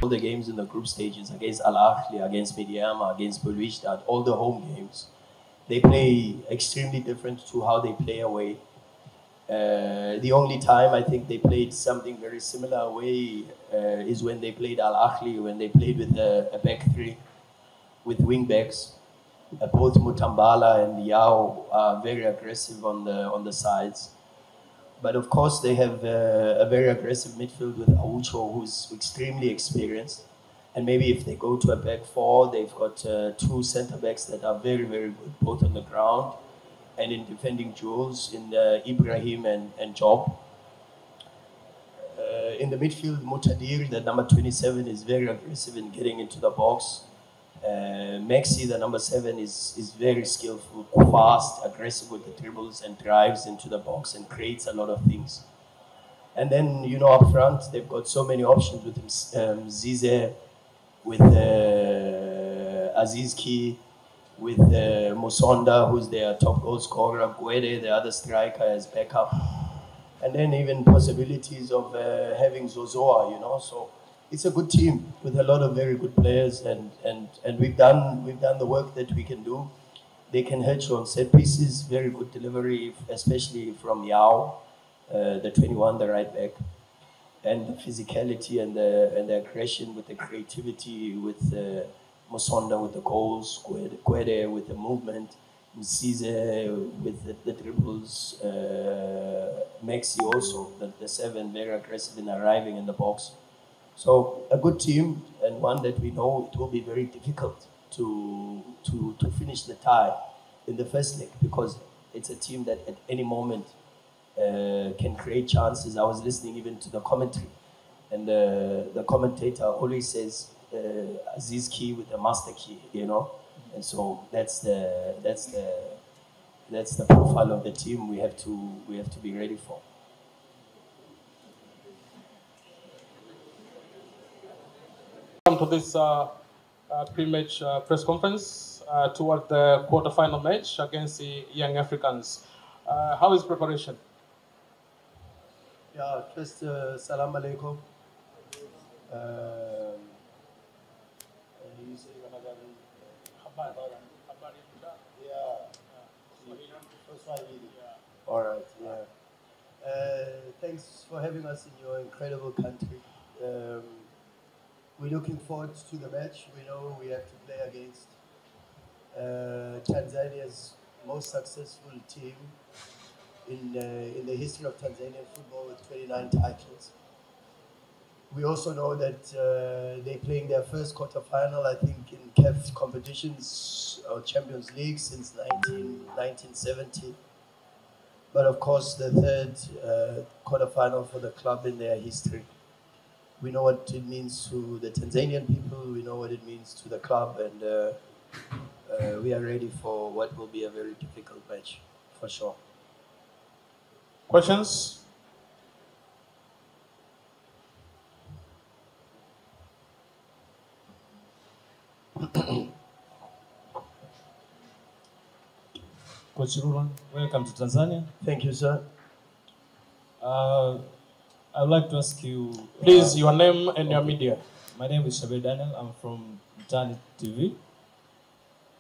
all the games in the group stages against Al Ahly, against Mediama, against Belouizdad, all the home games, they play extremely different to how they play away. The only time I think they played something very similar away is when they played Al Ahly, when they played with a back three with wing backs. Both Mutambala and Yao are very aggressive on the sides. But of course, they have a very aggressive midfield with Aucho, who's extremely experienced. And maybe if they go to a back four, they've got two centre backs that are very, very good, both on the ground and in defending duels, in Ibrahim and Job. In the midfield, Mutadir, the number 27, is very aggressive in getting into the box. Maxi, the number 7, is very skillful, fast, aggressive with the dribbles and drives into the box and creates a lot of things. And then, you know, up front, they've got so many options with Zize, with Aziz Ki, with Musonda, who's their top goal scorer, Guede, the other striker, as backup. And then even possibilities of having Zozoa, you know. So it's a good team with a lot of very good players, and we've done the work that we can do. They can hurt you on set pieces, very good delivery, especially from Yao, the 21, the right back, and the physicality and the aggression with the creativity with Musonda with the goals, Guede with the movement, Mzize with the dribbles, Maxi also, the 7, very aggressive in arriving in the box. So a good team, and one that we know it will be very difficult to finish the tie in the first leg, because it's a team that at any moment can create chances. I was listening even to the commentary, and the commentator always says Aziz key with the master key, you know, and so that's the profile of the team we have to be ready for. Welcome to this pre-match press conference toward the quarter-final match against the Young Africans. How is preparation? Yeah, first, salam alaikum. All right, yeah. Thanks for having us in your incredible country. We're looking forward to the match. We know we have to play against Tanzania's most successful team in the history of Tanzanian football, with 29 titles. We also know that they're playing their first quarterfinal, I think, in CAF competitions or Champions League since 1970. But of course, the third quarterfinal for the club in their history. We know what it means to the Tanzanian people, we know what it means to the club, and we are ready for what will be a very difficult match, for sure. Questions? Coach Roland, welcome to Tanzania. Thank you, sir. I would like to ask you... Please, your name and your media. My name is Shabir Daniel. I'm from Hatari TV.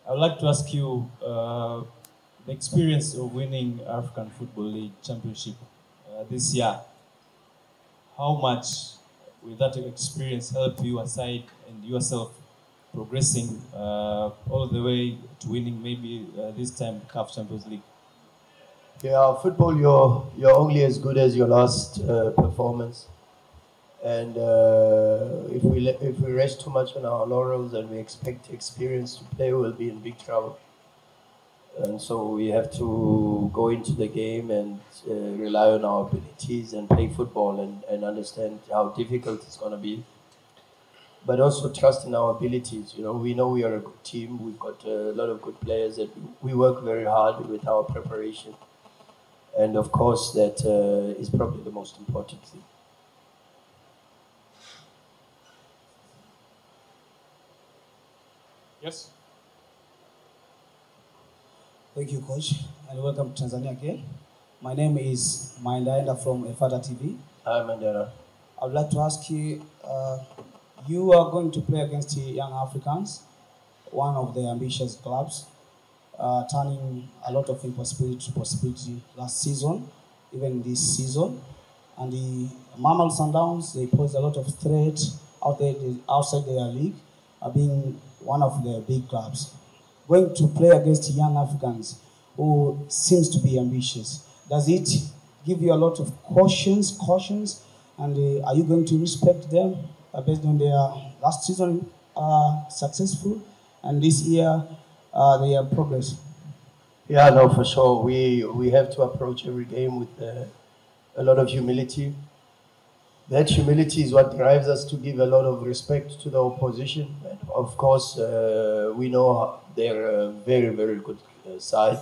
I would like to ask you the experience of winning African Football League Championship this year. How much will that experience help you aside and yourself progressing all the way to winning maybe this time CAF Champions League? Yeah, football, you're only as good as your last performance, and if we rest too much on our laurels and we expect experience to play, we'll be in big trouble. And so we have to go into the game and rely on our abilities and play football and understand how difficult it's going to be. But also trust in our abilities. You know we are a good team. We've got a lot of good players that we work very hard with our preparation. And of course, that is probably the most important thing. Yes? Thank you, Coach, and welcome to Tanzania again. My name is Mandela from Hatari TV. Hi, Mandela. I would like to ask you, You are going to play against the Young Africans, one of the ambitious clubs, turning a lot of impossibility to possibility last season, even this season. And the Mamelodi Sundowns, they pose a lot of threat outside their league, being one of the big clubs. Going to play against Young Africans, who seems to be ambitious. Does it give you a lot of cautions, and are you going to respect them based on their last season successful and this year their progress? Yeah, no, for sure. We have to approach every game with a lot of humility. That humility is what drives us to give a lot of respect to the opposition. And of course, we know they're a very, very good side.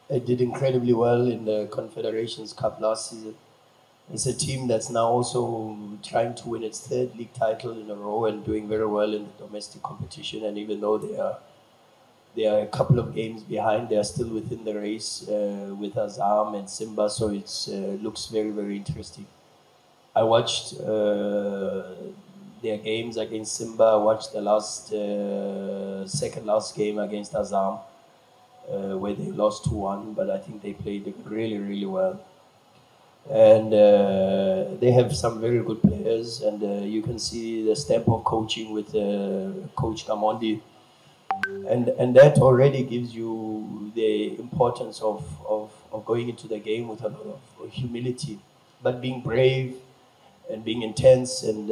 They did incredibly well in the Confederations Cup last season. It's a team that's now also trying to win its third league title in a row and doing very well in the domestic competition. And even though they are a couple of games behind, they are still within the race with Azam and Simba. So it looks very, very interesting. I watched their games against Simba. I watched the second last game against Azam, where they lost 2-1, but I think they played really, really well. And they have some very good players, and you can see the step of coaching with Coach Gamondi. And that already gives you the importance of going into the game with a lot of humility, but being brave and being intense and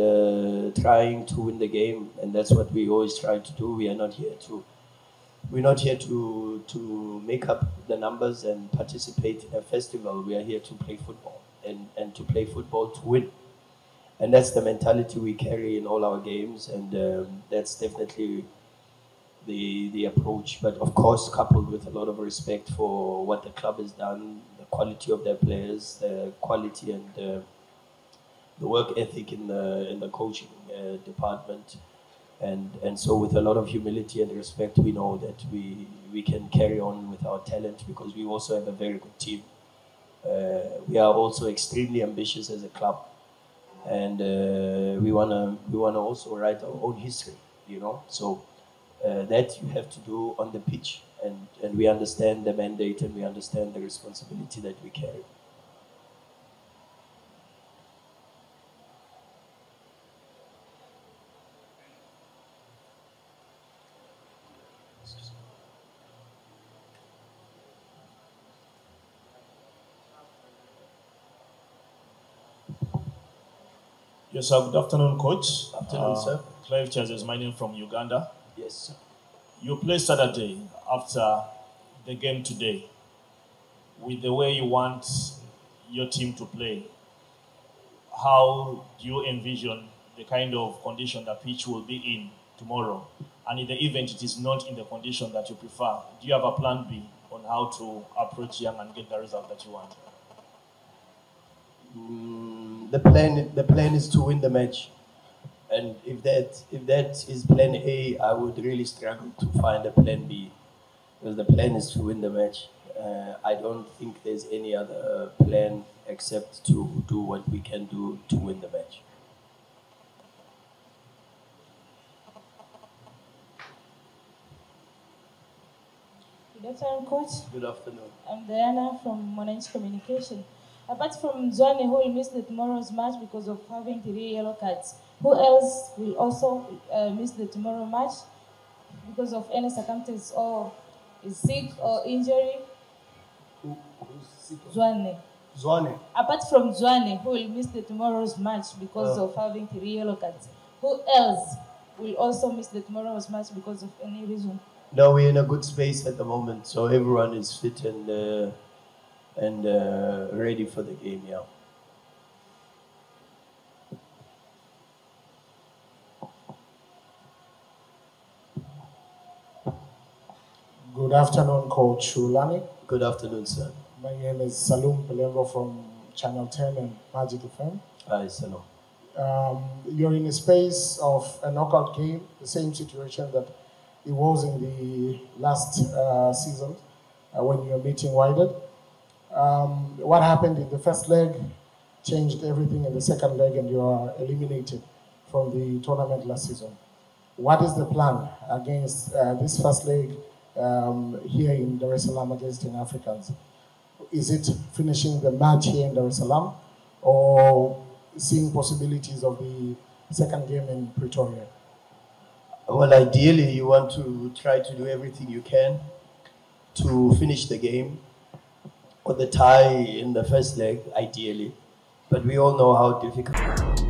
trying to win the game. And that's what we always try to do. We're not here to make up the numbers and participate in a festival. We are here to play football and to play football to win. And that's the mentality we carry in all our games, and that's definitely the approach. But of course, coupled with a lot of respect for what the club has done, the quality of their players, the quality and the work ethic in the coaching department. And so with a lot of humility and respect, we know that we can carry on with our talent because we also have a very good team. We are also extremely ambitious as a club, and we wanna also write our own history, you know. So that you have to do on the pitch, and we understand the mandate and we understand the responsibility that we carry. Yes, sir. Good afternoon, Coach. Afternoon, sir. Clive Chaz is my name from Uganda. Yes, sir. You play Saturday after the game today. With the way you want your team to play, how do you envision the kind of condition the pitch will be in tomorrow? And in the event it is not in the condition that you prefer, do you have a plan B on how to approach Young and get the result that you want? The plan is to win the match, and if that is plan A, I would really struggle to find a plan B, because the plan is to win the match. I don't think there's any other plan except to do what we can do to win the match. Good afternoon, Coach. Good afternoon. I'm Diana from Monange Communication. Apart from Zwane, who will miss the tomorrow's match because of having 3 yellow cards, who else will also miss the tomorrow match because of any circumstance, or is sick or injury? Who's sick? Zwane. Zwane. Apart from Zwane, who will miss the tomorrow's match because of having 3 yellow cards, who else will also miss the tomorrow's match because of any reason? No, we're in a good space at the moment, so everyone is fit and ready for the game, yeah. Good afternoon, Coach Ulani. Good afternoon, sir. My name is Salum Pelengo from Channel 10 and Magic FM. Hi, Salum. You're in a space of a knockout game, the same situation that it was in the last season when you were meeting Wydad. What happened in the first leg changed everything in the second leg, and you are eliminated from the tournament last season. What is the plan against this first leg here in Dar es Salaam against Young Africans? Is it finishing the match here in Dar es Salaam or seeing possibilities of the second game in Pretoria? Well, ideally, you want to try to do everything you can to finish the game or the tie in the first leg, ideally. But we all know how difficult.